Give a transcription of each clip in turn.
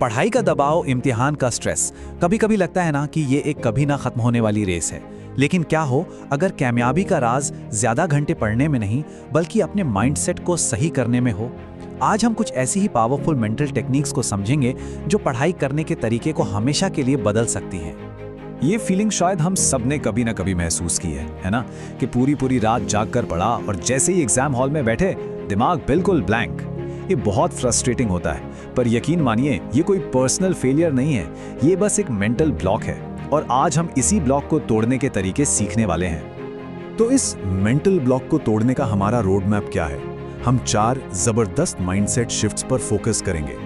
पढ़ाई का दबाव, इम्तिहान का स्ट्रेस, कभी कभी लगता है ना कि ये एक कभी ना खत्म होने वाली रेस है। लेकिन क्या हो अगर कामयाबी का राज ज्यादा घंटे पढ़ने में नहीं बल्कि अपने माइंडसेट को सही करने में हो। आज हम कुछ ऐसी ही पावरफुल मेंटल टेक्निक्स को समझेंगे जो पढ़ाई करने के तरीके को हमेशा के लिए बदल सकती हैं। ये फीलिंग शायद हम सब ने कभी ना कभी महसूस की है ना? कि पूरी पूरी रात जाग कर पढ़ा और जैसे ही एग्जाम हॉल में बैठे दिमाग बिल्कुल ब्लैंक। ये बहुत फ्रस्ट्रेटिंग होता है, पर यकीन मानिए ये कोई पर्सनल फेलियर नहीं है, ये बस एक मेंटल ब्लॉक है। और आज हम इसी ब्लॉक को तोड़ने के तरीके सीखने वाले हैं। तो इस मेंटल ब्लॉक को तोड़ने का हमारा रोड मैप क्या है? हम 4 जबरदस्त माइंडसेट शिफ्ट्स पर फोकस करेंगे।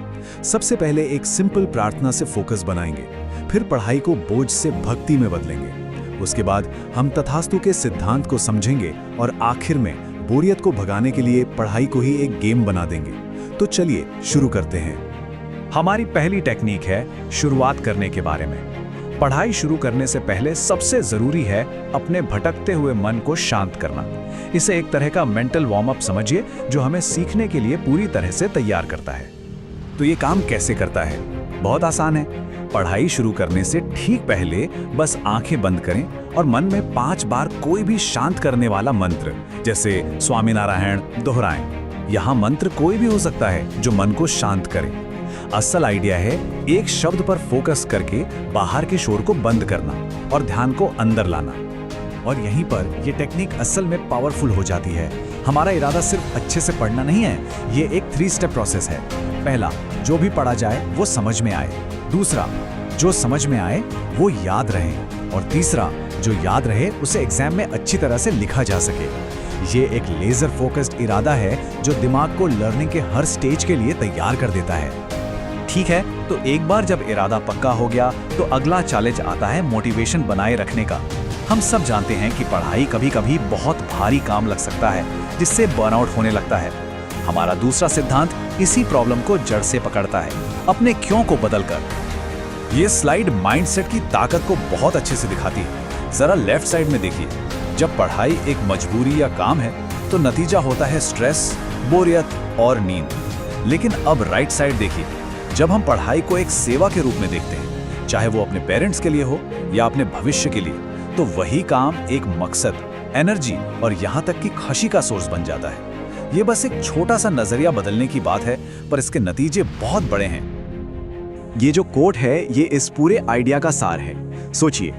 सबसे पहले एक सिंपल प्रार्थना से फोकस बनाएंगे, फिर पढ़ाई को बोझ से भक्ति में बदलेंगे। उसके बाद हम तथास्तु के सिद्धांत को समझेंगे और आखिर में बोरियत को भगाने के लिए पढ़ाई को ही एक गेम बना देंगे। तो चलिए शुरू करते हैं। हमारी पहली टेक्निक है शुरुआत करने के बारे में। पढ़ाई शुरू करने से पहले सबसे जरूरी है अपने भटकते हुए मन को शांत करना। इसे एक तरह का मेंटल वार्म अप समझिए जो हमें सीखने के लिए पूरी तरह से तैयार करता है। तो ये काम कैसे करता है? बहुत आसान है। पढ़ाई शुरू करने से ठीक पहले बस आंखें बंद करें और मन में 5 बार कोई भी शांत करने वाला मंत्र जैसे स्वामीनारायण दोहराएं। यहाँ मंत्र कोई भी हो सकता है जो मन को शांत करे। असल आइडिया है एक शब्द पर फोकस करके बाहर के शोर को बंद करना और ध्यान को अंदर लाना। और यहीं पर ये टेक्निक असल में पावरफुल हो जाती है। हमारा इरादा सिर्फ अच्छे से पढ़ना नहीं है, ये एक 3 स्टेप प्रोसेस है। पहला, जो भी पढ़ा जाए वो समझ में आए। दूसरा, जो समझ में आए वो याद रहे। और तीसरा, जो याद रहे उसे एग्जाम में अच्छी तरह से लिखा जा सके। ये एक लेजर फोकस्ड इरादा है जो दिमाग को लर्निंग के हर स्टेज के लिए तैयार कर देता है। ठीक है, तो एक बार जब इरादा पक्का हो गया तो अगला चैलेंज आता है मोटिवेशन बनाए रखने का। हम सब जानते हैं कि पढ़ाई कभी कभी बहुत भारी काम लग सकता है जिससे बर्नआउट होने लगता है। हमारा दूसरा सिद्धांत इसी प्रॉब्लम को जड़ से पकड़ता है, अपने क्यों को बदलकर। ये स्लाइड माइंडसेट की ताकत को बहुत अच्छे से दिखाती है। जरा लेफ्ट साइड में देखिए, जब पढ़ाई एक मजबूरी या काम है तो नतीजा होता है स्ट्रेस, बोरियत और नींद। लेकिन अब राइट साइड देखिए, जब हम पढ़ाई को एक सेवा के रूप में देखते हैं, चाहे वो अपने पेरेंट्स के लिए हो या अपने भविष्य के लिए, तो वही काम एक मकसद, एनर्जी और यहाँ तक कि खुशी का सोर्स बन जाता है। ये बस एक छोटा सा नजरिया बदलने की बात है, पर इसके नतीजे बहुत बड़े हैं। ये जो कोट है ये इस पूरे आइडिया का सार है। सोचिए,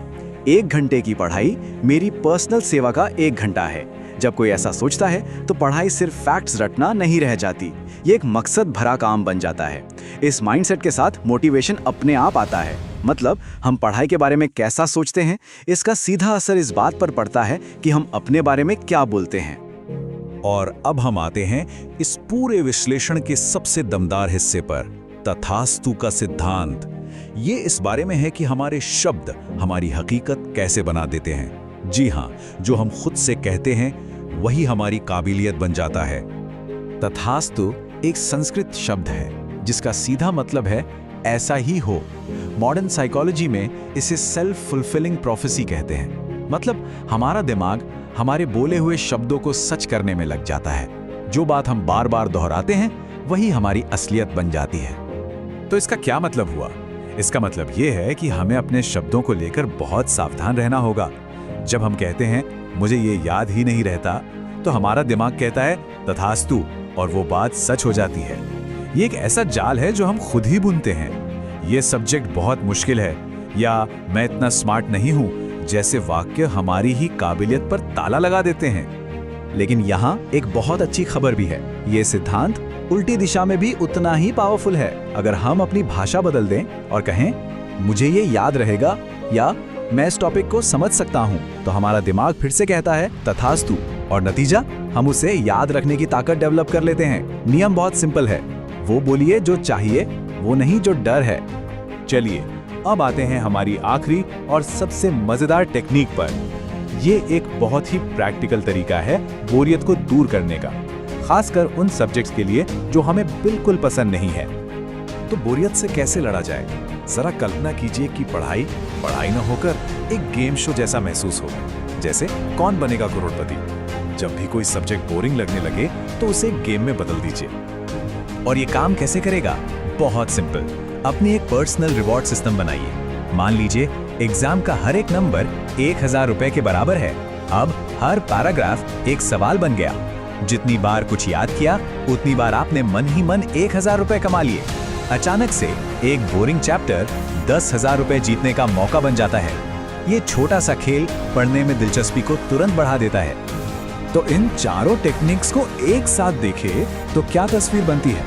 1 घंटे की पढ़ाई मेरी पर्सनल सेवा का 1 घंटा है। जब कोई ऐसा सोचता है तो पढ़ाई सिर्फ फैक्ट्स रटना नहीं रह जाती, ये एक मकसद भरा काम बन जाता है। इस माइंडसेट के साथ मोटिवेशन अपने आप आता है। मतलब हम पढ़ाई के बारे में कैसा सोचते हैं, इसका सीधा असर इस बात पर पड़ता है कि हम अपने बारे में क्या बोलते हैं। और अब हम आते हैं इस पूरे विश्लेषण के सबसे दमदार हिस्से पर, तथास्तु का सिद्धांत। ये इस बारे में है कि हमारे शब्द हमारी हकीकत कैसे बना देते हैं। जी हाँ, जो हम खुद से कहते हैं वही हमारी काबिलियत बन जाता है। तथास्तु एक संस्कृत शब्द है जिसका सीधा मतलब है ऐसा ही हो। मॉडर्न साइकोलॉजी में इसे सेल्फ फुलफिलिंग प्रोफेसी कहते हैं। मतलब हमारा दिमाग हमारे बोले हुए शब्दों को सच करने में लग जाता है। जो बात हम बार बार दोहराते हैं वही हमारी असलियत बन जाती है। तो इसका क्या मतलब हुआ? इसका मतलब ये है कि हमें अपने शब्दों को लेकर बहुत सावधान रहना होगा। जब हम कहते हैं मुझे ये याद ही नहीं रहता, तो हमारा दिमाग कहता है तथास्तु, और वो बात सच हो जाती है। ये एक ऐसा जाल है जो हम खुद ही बुनते हैं। ये सब्जेक्ट बहुत मुश्किल है, या मैं इतना स्मार्ट नहीं हूं, जैसे वाक्य हमारी ही काबिलियत पर ताला लगा देते हैं। लेकिन यहाँ एक बहुत अच्छी खबर भी है। ये सिद्धांत उल्टी दिशा में भी उतना ही पावरफुल है। अगर हम अपनी भाषा बदल दें और कहें मुझे ये याद रहेगा या मैं इस टॉपिक को समझ सकता हूँ, तो हमारा दिमाग फिर से कहता है तथास्तु, और नतीजा हम उसे याद रखने की ताकत डेवलप कर लेते हैं। नियम बहुत सिंपल है, वो बोलिए जो चाहिए, वो नहीं जो डर है। चलिए अब आते हैं हमारी आखिरी और सबसे मजेदार टेक्निक पर। ये एक बहुत ही प्रैक्टिकल तरीका है बोरियत को दूर करने का, खासकर उन सब्जेक्ट्स के लिए जो हमें बिल्कुल पसंद नहीं है। तो बोरियत से कैसे लड़ा जाए? जरा कल्पना कीजिए कि पढ़ाई न होकर एक गेम शो जैसा महसूस हो, जैसे कौन बनेगा करोड़पति। जब भी कोई सब्जेक्ट बोरिंग लगने लगे तो उसे गेम में बदल दीजिए। और ये काम कैसे करेगा? बहुत सिंपल। अपनी एक पर्सनल रिवॉर्ड सिस्टम बनाइए। मान लीजिए एग्जाम का हर एक नंबर 1000 रुपए के बराबर है। अब हर पैराग्राफ एक सवाल बन गया। जितनी बार कुछ याद किया उतनी बार आपने मन ही मन 1000 रुपए कमा लिए। अचानक से एक बोरिंग चैप्टर 10,000 रुपए जीतने का मौका बन जाता है। ये छोटा सा खेल पढ़ने में दिलचस्पी को तुरंत बढ़ा देता है। तो इन चारों टेक्निक्स को एक साथ देखें तो क्या तस्वीर बनती है?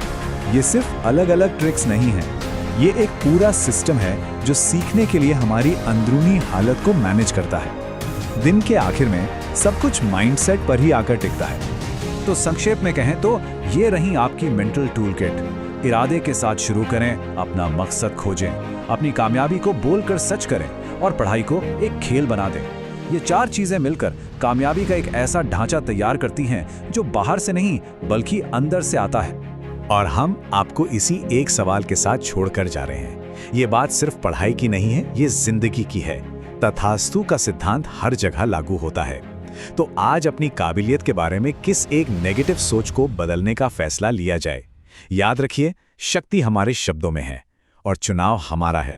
ये सिर्फ अलग अलग ट्रिक्स नहीं है, ये एक पूरा सिस्टम है जो सीखने के लिए हमारी अंदरूनी हालत को मैनेज करता है। दिन के आखिर में सब कुछ माइंडसेट पर ही आकर टिकता है। तो संक्षेप में कहें तो ये रही आपकी मेंटल टूल किट। इरादे के साथ शुरू करें, अपना मकसद खोजें, अपनी कामयाबी को बोलकर सच करें और पढ़ाई को एक खेल बना दें। ये 4 चीजें मिलकर कामयाबी का एक ऐसा ढांचा तैयार करती हैं जो बाहर से नहीं बल्कि अंदर से आता है। और हम आपको इसी एक सवाल के साथ छोड़कर जा रहे हैं। ये बात सिर्फ पढ़ाई की नहीं है, ये जिंदगी की है। तथास्तु का सिद्धांत हर जगह लागू होता है। तो आज अपनी काबिलियत के बारे में किस एक नेगेटिव सोच को बदलने का फैसला लिया जाए। याद रखिए, शक्ति हमारे शब्दों में है और चुनाव हमारा है।